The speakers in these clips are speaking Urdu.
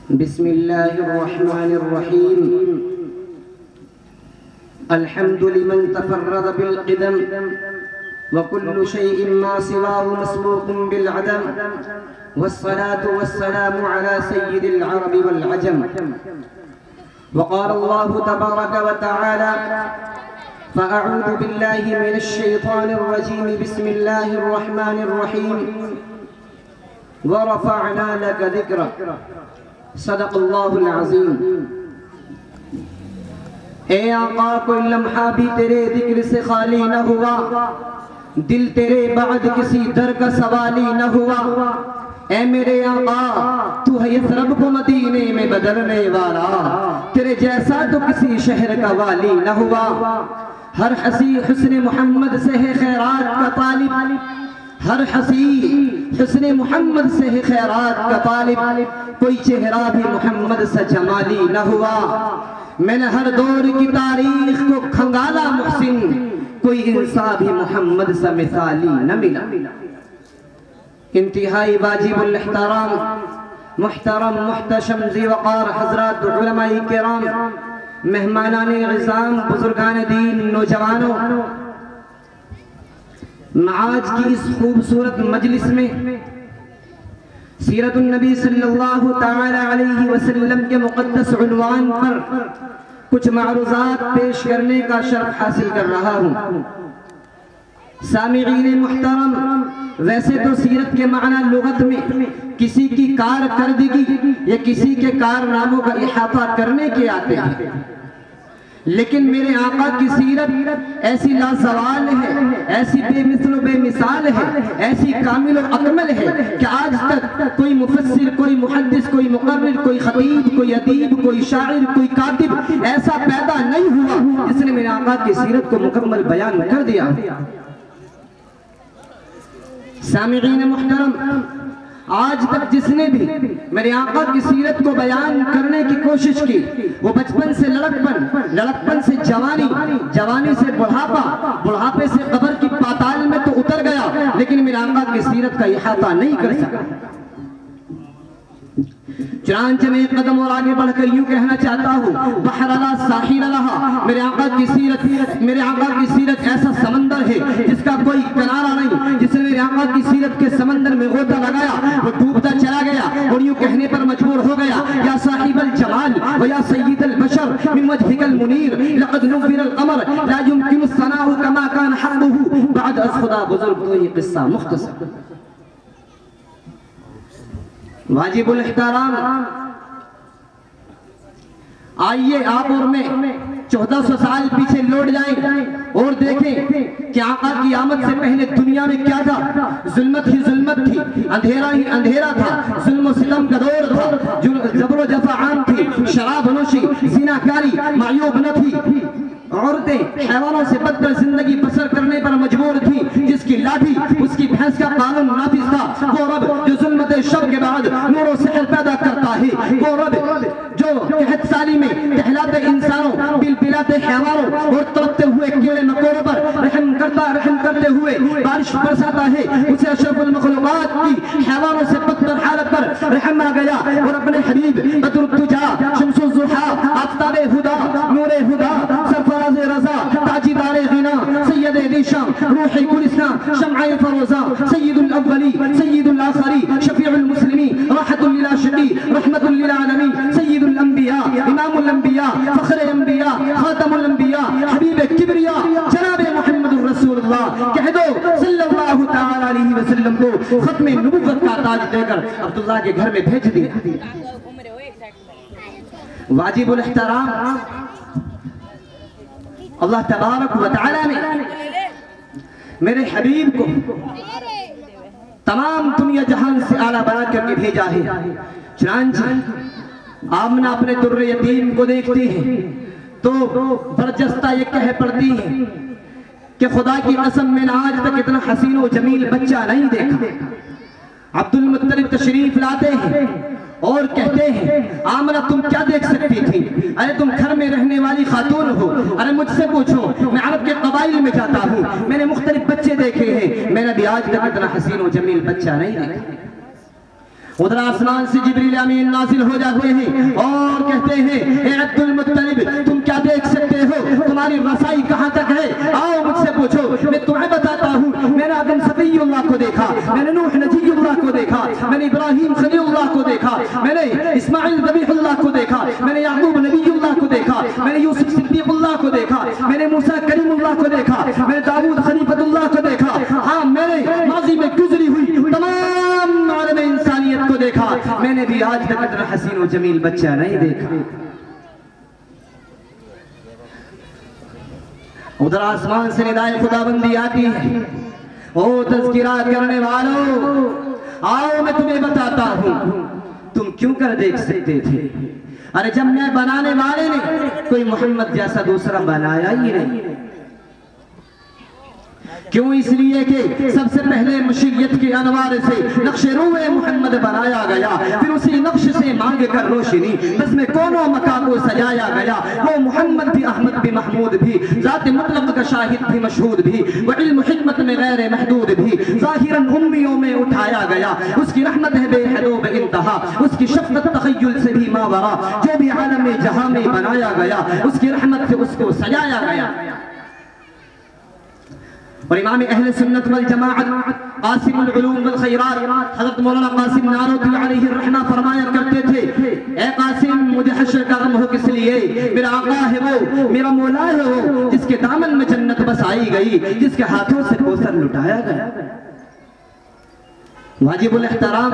بسم الله الرحمن الرحيم. الحمد لمن تفرد بالقدم وكل شيء ما سواه مسبوق بالعدم، والصلاة والسلام على سيد العرب والعجم. وقال الله تبارك وتعالى: فأعوذ بالله من الشيطان الرجيم. بسم الله الرحمن الرحيم. ورفعنا لك ذكرك. صدق اللہ العظیم. اے آقا کوئی لمحہ بھی تیرے ذکر سے خالی نہ ہوا، دل تیرے بعد کسی در کا سوالی نہ ہوا. اے میرے آقا تو ہے یثرب کو مدینے میں بدلنے والا، تیرے جیسا تو کسی شہر کا والی نہ ہوا. ہر حسی حسن محمد سے ہے خیرات کا طالب، ہر حسی حسن محمد سے ہے خیرات کا طالب. کوئی چہرہ بھی محمد سے جمالی نہ ہوا. میں نے ہر دور کی تاریخ کو کھنگالا محسن، کوئی انسان بھی محمد سے مثالی نہ ملا. انتہائی واجب الاحترام محترم محتشم ذی وقار حضرات علماء کرام، مہمانان عظام، بزرگان دین، نوجوانوں، آج کی اس خوبصورت مجلس میں سیرت النبی صلی اللہ تعالی علیہ وسلم کے مقدس عنوان پر کچھ معروضات پیش کرنے کا شرف حاصل کر رہا ہوں. سامعین محترم، ویسے تو سیرت کے معنی لغت میں کسی کی کارکردگی یا کسی کے کارناموں کا احاطہ کرنے کے آتے ہیں، لیکن میرے آقا کی سیرت ایسی لازوال ہے، ایسی بے مثل و بے مثال ہے، ایسی کامل و اکمل ہے کہ آج تک کوئی مفسر، کوئی محدث، کوئی مقرر، کوئی خطیب، کوئی ادیب، کوئی شاعر، کوئی کاتب ایسا پیدا نہیں ہوا جس نے میرے آقا کی سیرت کو مکمل بیان کر دیا. سامعین محترم، آج تک جس نے بھی میرے آقا کی سیرت کو بیان کرنے کی کوشش کی، وہ بچپن سے لڑکپن، لڑکپن سے جوانی، جوانی سے بڑھاپا، بڑھاپے سے قبر کی پاتال میں تو اتر گیا، لیکن میرے آقا کی سیرت کا احاطہ نہیں کر سکا. چنانچہ میں ایک قدم اور آگے بڑھ کر یوں کہنا چاہتا ہوں: بحر لا ساحل لہا. میرے آقا کی سیرت ایسا سمندر ہے جس کا کوئی کنارہ نہیں. جس نے میرے آقا کی سیرت کے سمندر میں غوطہ لگایا وہ ڈوبتا چلا گیا اور یوں کہنے پر مجبور ہو گیا: یا صاحب الجمال و یا سید البشر من وجهك المنیر لقد نور القمر لا يمكن الثناء كما كان حقه بعد از خدا بزرگ. تو یہ قصہ مختصر. واجب الاحترام، آئیے آپ اور میں 1400 سال پیچھے لوٹ جائیں اور دیکھیں کہ آقا کی آمد سے پہلے دنیا میں کیا تھا. ظلمت ہی ظلمت تھی، اندھیرا ہی اندھیرا تھا، ظلم و ستم کا دور تھا، جبر و جفا عام تھی، شراب نوشی، زنا کاری معیوب نہ تھی، عورتیں حیوانوں سے بدتر زندگی بسر کرنے پر مجبور تھی. جس کی لاٹھی اس کی بھینس کا قانون نافذ تھا، وہ رب جو ظلمت شب کے بعد نور و سحر پیدا کرتا ہے، وہ رب جو قحط سالی میں دہلاتے انسانوں، بلبلاتے حیوانوں اور تڑپتے ہوئے کیڑے مکوڑوں پر رحم کرتے ہوئے بارش برساتا ہے، اسے اشرف المخلوقات کی حیوانوں سے بدتر حالت پر رحم آ گیا اور اپنے حبیب بدر الدجا، شمس الضحیٰ، آفتاب ہدا، نور ہدا، سرفراز رضا، تاجدار غنا، سید ذیشان، روح گلستان، شمع فروزہ، سید الاولی سید الآخری، شفیع المسلمین، راحت للعاشقین، رحمت للعالمین، سید الانبیاء، امام الانبیاء، فخر انبیاء، خاتم الانبیاء، حبیب کبریاء، جناب محمد رسول اللہ. کہہ دو صلی اللہ تعالی علیہ وسلم کو ختم نبوت کا تاج دے کر عبداللہ کے گھر میں بھیج دیا. واجب الاحترام، اللہ تبارک و تعالی نے میرے حبیب کو تمام دنیا جہان سے اعلیٰ بنا کر کے بھیجا ہے. چنانچہ آمنہ اپنے در یتیم کو دیکھتی ہے تو برجستہ یہ کہہ پڑتی ہے کہ خدا کی قسم میں نے آج تک اتنا حسین و جمیل بچہ نہیں دیکھا. عبد المطلب تشریف لاتے ہیں اور کہتے ہیں: آمنہ تم کیا دیکھ سکتی تھی؟ ارے تم گھر میں رہنے والی خاتون ہو، ارے مجھ سے پوچھو، میں عرب کے قبائل میں جاتا ہوں، میں نے مختلف بچے دیکھے ہیں، میں نے بھی آج تک اتنا حسین و جمیل بچہ نہیں دیکھا. ادھر آسمان سے جبریل امین نازل ہو جاتے ہیں اور کہتے ہیں اے عبد المطلب تم کیا دیکھ سکتے ہو، تمہاری رسائی کہاں تک ہے، آؤ مجھ سے پوچھو میں تمہیں بتاتا ہوں۔ میں نے آدم صفی اللہ کو دیکھا، میں نے نوح نجی اللہ کو دیکھا، میں نے ابراہیم خلیل اللہ کو دیکھا، میں نے اسماعیل ذبیح اللہ کو دیکھا، میں نے یعقوب نبی اللہ کو دیکھا، میں نے یوسف صدیق اللہ کو دیکھا، میں نے موسیٰ کریم اللہ کو دیکھا، میں نے داؤد خلیفۃ اللہ کو دیکھا، ہاں میں نے ماضی میں گزری ہوئی تمام عالم انسانیت کو دیکھا، میں نے بھی آج تک اتنا حسین و جمیل بچہ نہیں دیکھا۔ ادھر آسمان سے ندائے خداوندی آتی ہے، او تذکرہ کرنے والوں آؤ میں تمہیں بتاتا ہوں تم کیوں کر دیکھ سکتے تھے۔ ارے جب میں بنانے والے نے کوئی محمد جیسا دوسرا بنایا ہی نہیں، کیوں؟ اس لیے کہ سب سے پہلے مشیت کے انوار سے نقش روح محمد بنایا گیا، پھر اسی نقش سے مانگ کر روشنی بس میں کونوں مکہ کو سجایا گیا۔ وہ محمد بھی، احمد بھی، محمود بھی، ذات مطلق کا شاہد بھی، مشہود بھی، وعلم حکمت میں غیر محدود بھی، ظاہراً امیوں میں اٹھایا گیا۔ اس کی رحمت ہے بے حد و بے انتہا، اس کی شفقت تخیل سے بھی ماورا، جو بھی عالم جہاں میں بنایا گیا اس کی رحمت سے اس کو سجایا گیا۔ اور امام اہل سنت والجماعت قاسم العلوم والخیرات حضرت مولانا قاسم نانوتوی علیہ الرحمہ فرمایا کرتے تھے، اے قاسم مجھے حشر کا غم ہو کس لیے، میرا آقا ہے وہ، میرا مولا ہے وہ، جس کے دامن میں جنت بسائی گئی، جس کے ہاتھوں سے کوثر لٹایا گیا۔ واجب الاحترام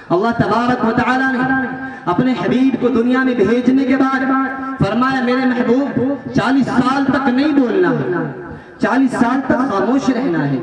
اللہ تبارک و تعالی نے اپنے حبیب کو دنیا میں بھیجنے کے بعد فرمایا میرے محبوب 40 سال تک نہیں بولنا ہے، 40 سال تک خاموش رہنا ہے۔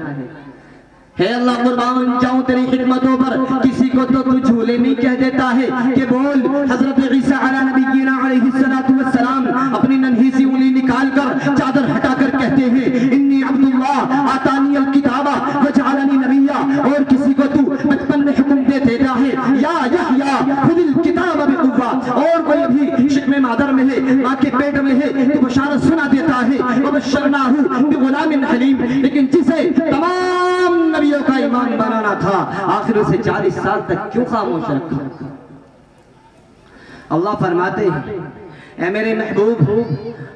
ہے اللہ قربان جاؤں تیری خدمتوں پر، کسی کو تو جھولے نہیں کہہ دیتا ہے کہ بول۔ حضرت عیسیٰ علیہ نبینا علیہ السلام اپنی ننھی سی انگلی نکال کر چادر ہٹا کر کہتے ہیں انی عبداللہ آتانی الکتابہ وجعلنی نبیہ، اور کسی کو تو بچپن میں حکم دے دیتا ہے یا یحییٰ خذ الکتاب بقوہ، اور کوئی بھی شکم مادر میں ہے، ماں کے پیٹ میں ہے تو بشارت سنا دیتا ہے وبشرناہ بغلام حلیم، لیکن جسے تمام نبیوں کا ایمان بنانا تھا آخر اسے 40 سال تک کیوں خاموش رکھا؟ اللہ فرماتے ہیں اے میرے محبوب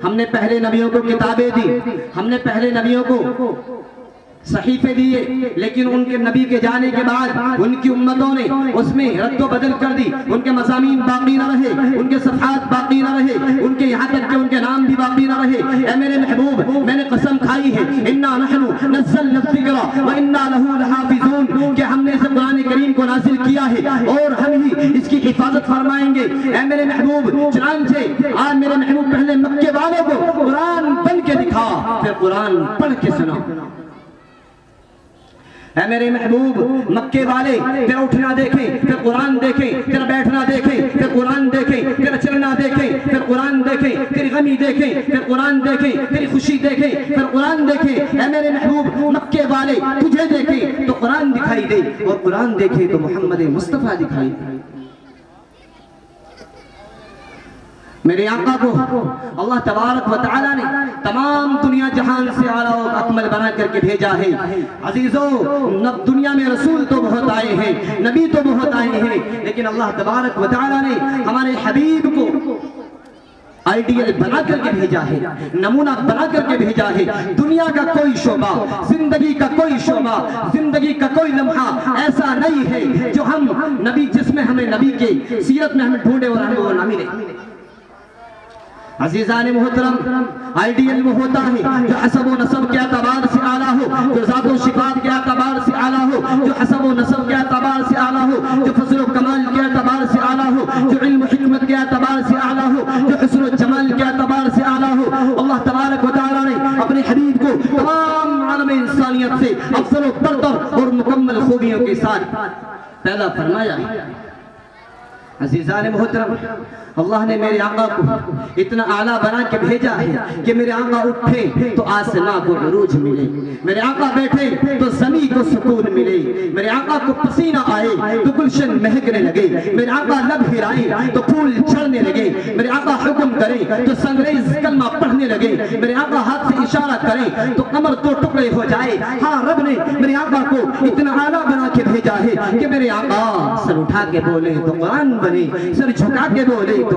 ہم نے پہلے نبیوں کو کتابیں دی، ہم نے پہلے نبیوں کو صحیفے دیے، لیکن ان کے نبی کے جانے کے بعد ان کی امتوں نے اس میں رد و بدل کر دی، ان کے مضامین باقی نہ رہے، ان کے صفحات باقی نہ رہے، ان کے یہاں تک کہ ان کے نام بھی باقی نہ رہے۔ اے میرے محبوب میں نے قسم کھائی ہے انا نحن نزلنا الذکر وانا له لحافظون، کہ ہم نے اس قرآن کریم کو نازل کیا ہے اور ہم ہی اس کی حفاظت فرمائیں گے۔ اے میرے محبوب چنانچہ آج میرے محبوب پہلے مکے والوں کو قرآن پڑھ کے دکھا، پھر قرآن پڑھ کے سنا۔ اے میرے محبوب مکے والے تیرا اٹھنا دیکھیں، پھر قرآن دیکھیں، تیرا بیٹھنا دیکھیں، پھر قرآن دیکھیں، تیرا چلنا دیکھیں، پھر قرآن دیکھیں، تیری غمی دیکھیں، پھر قرآن دیکھیں، تیری خوشی دیکھیں، پھر قرآن دیکھیں۔ اے میرے محبوب مکے والے تجھے دیکھیں تو قرآن دکھائی دے، اور قرآن دیکھیں تو محمد مصطفیٰ دکھائی دے۔ میرے آقا کو اللہ تبارک و تعالی نے تمام دنیا جہان سے اعلیٰ و اکمل بنا کر کے بھیجا ہے۔ عزیزو دنیا میں رسول تو بہت آئے ہیں، نبی تو بہت آئے ہیں، لیکن اللہ تبارک و تعالی نے ہمارے حبیب کو آئیڈیل بنا کر کے بھیجا ہے، نمونہ بنا کر کے بھیجا ہے۔ دنیا کا کوئی شعبہ، زندگی کا کوئی شعبہ، زندگی کا کوئی لمحہ ایسا نہیں ہے جو ہم نبی جس میں ہمیں نبی کے سیرت میں ہمیں ڈھونڈے اور ہمیں وہ نہ ملے۔ عزیزان محترم آئیڈیل وہ ہوتا ہے جو حسب و نسب کے اعتبار سے اعلیٰ ہو، جو ذات و صفات کے اعتبار سے اعلیٰ ہو، جو حسب و نسب کے اعتبار سے اعلیٰ ہو، جو فضل و کمال کے اعتبار سے اعلیٰ ہو، جو علم و حکمت کے اعتبار سے اعلیٰ ہو، جو حسن و جمال کے اعتبار سے اعلیٰ ہو۔ اللہ تبارک و تعالیٰ نے اپنے حبیب کو تمام عالم انسانیت سے افضل و برتر اور مکمل خوبیوں کے ساتھ پیدا فرمایا ہے۔ عزیزان محترم، اللہ نے میرے آقا کو اتنا اعلیٰ بنا کے بھیجا ہے کہ میرے آقا اٹھے تو آسمان کو عروج ملے، میرے آقا بیٹھے تو زمین کو سکون ملے، میرے آقا کو پسینہ آئے تو گلشن مہکنے لگے، میرے آقا لب ہلائے تو پھول جھڑنے لگے، میرے آقا حکم کرے تو سنگریز کلمہ پڑھنے لگے، میرے آقا ہاتھ سے اشارہ کرے تو قمر دو ٹکڑے ہو جائے۔ ہاں، رب نے میرے آقا کو اتنا اعلیٰ بنا کے بھیجا ہے کہ میرے آقا سر اٹھا کے بولے تو قرآن بنے، سر جھکا کے بولے تو